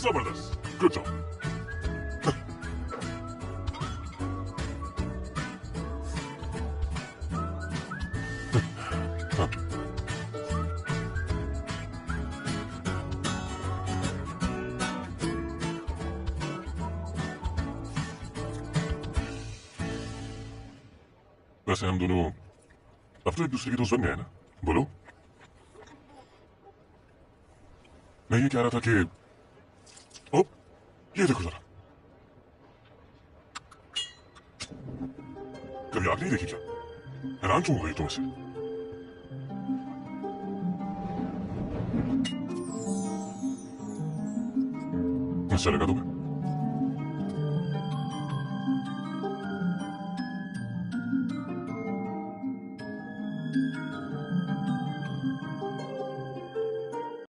जबरदस्त, good job. वैसे हम दोनों अब तो एक दूसरे के दोस्त बन गए ना, बोलो। मैं ये कह रहा था कि ओ, ये देखो जरा, कभी आग नहीं देखी क्या? हैरान क्यों हो गई तुम इसे? मुझसे लगा तुम्हें?